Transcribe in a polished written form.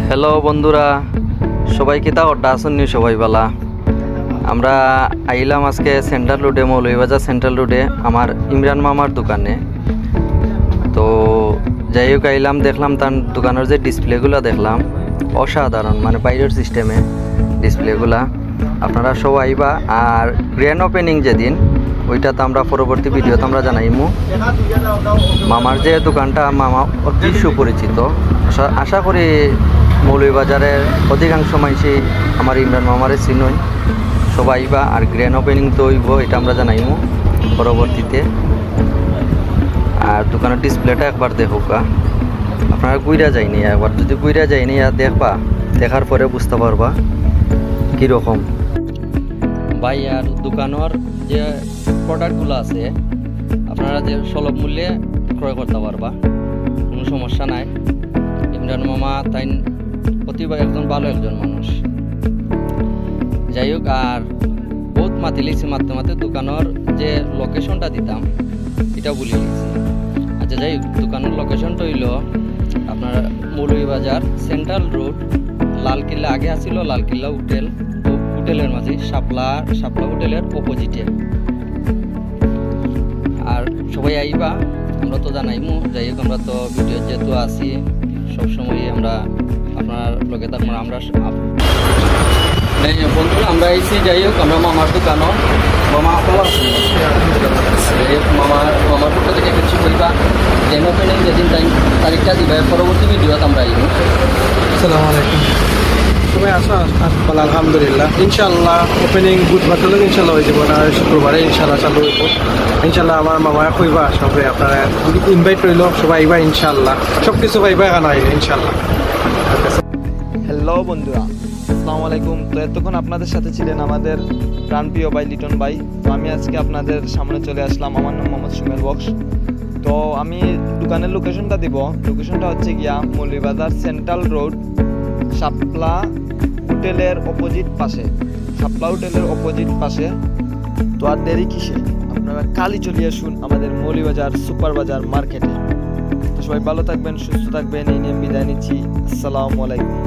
Hello বন্ধুরা, সবাই কিতা অড্ডা আসুন নি সবাই বালা। আমরা আইলাম আজকে সেন্ট্রাল রোডে, মৌলভীবাজার সেন্ট্রাল রোডে আমার ইমরান মামার দোকানে। তো যাই হোক আইলাম, দেখলাম তার দোকানের যে ডিসপ্লেগুলো দেখলাম অসাধারণ, মানে বাইরের সিস্টেমে ডিসপ্লেগুলা। আপনারা সব আইবা। আর গ্র্যান্ড ওপেনিং যেদিন, ওইটা তো আমরা পরবর্তী ভিডিওতে আমরা জানাইমু। মামার যে দোকানটা, মামা অতি সুপরিচিত। আশা করি মৌলভীবাজারের অধিকাংশ মানুষই আমার ইমরান মামারে চিনই। সবাই আইবা। আর গ্র্যান্ড ওপেনিং তো হইব, এটা আমরা জানাইমু পরবর্তীতে। আর দোকানের ডিসপ্লেটা একবার দেখুকা। আপনারা গুইরা যায়নি, একবার যদি গুইরা যায়নি আর দেখবা, দেখার পরে বুঝতে পারবা কীরকম। ভাই, আর দোকানের যে প্রোডাক্টগুলো আছে আপনারা যে সুলভ মূল্যে ক্রয় করতে পারবা, কোনো সমস্যা নাই। ইমরান মামা তাই প্রতিবার একজন ভালো একজন মানুষ। যাই হোক, আর বহুত মাতি লিখছি, মারতে মারতে দোকানের যে লোকেশনটা দিতাম এটা ভুলে গেছি। আচ্ছা যাই হোক, দোকানের লোকেশনটা হইল আপনার মৌলভীবাজার সেন্ট্রাল রোড, লালকিল্লা আগে আসছিল, লালকিল্লা হোটেলের মাঝে শাপলা হোটেলের অপোজিটে। আর সবাই আইবা, আমরা তো জানাইমু। যাই হোক, আমরা তো ভিডিও যেহেতু আছি সবসময়, আমরা আপনার লোকে থাকবো। আমরা বন্ধুরা আমরা আইছি। যাই হোক, আমরা মামার দোকানও মামা মামার পক্ষ থেকে কিছু করিবা। যেন ওপেনিং যেদিন তারিখটা দিবা, পরবর্তী ভিডিওতে আমরা আইব। আসসালামু আলাইকুম। সবাই আসো আসপাল, আলহামদুলিল্লাহ। ইনশাল্লাহ ওপেনিং বুধবার তো ইনশাল্লাহ হয়ে যাব, না শুক্রবারে ইনশাল্লাহ চালু হইব। ইনশাল্লাহ আমার মামায় কইবা, সবাই আপনারা ইনভাইট রইল, সবাই আইবা ইনশাল্লাহ। সব কিছু পাইবা এখানে আইলে ইনশাল্লাহ। হ্যালো বন্ধুরা, আসসালামু আলাইকুম। তো এতক্ষণ আপনাদের সাথে ছিলেন আমাদের প্রাণপ্রিয় ভাই লিটন ভাই। তো আমি আজকে আপনাদের সামনে চলে আসলাম। আমার নাম মোহাম্মদ সুমেল বক্স। তো আমি দোকানের লোকেশনটা দিব। লোকেশনটা হচ্ছে গিয়া মৌলভীবাজার সেন্ট্রাল রোড, শাপলা হোটেলের অপোজিট পাশে। তো আর দেরি কিসে, আপনারা কালই চলে আসুন আমাদের মৌলভীবাজার সুপার বাজার মার্কেটে। তো সবাই ভালো থাকবেন, সুস্থ থাকবেন, এই নিয়ে বিদায় নিচ্ছি। আসসালামু আলাইকুম।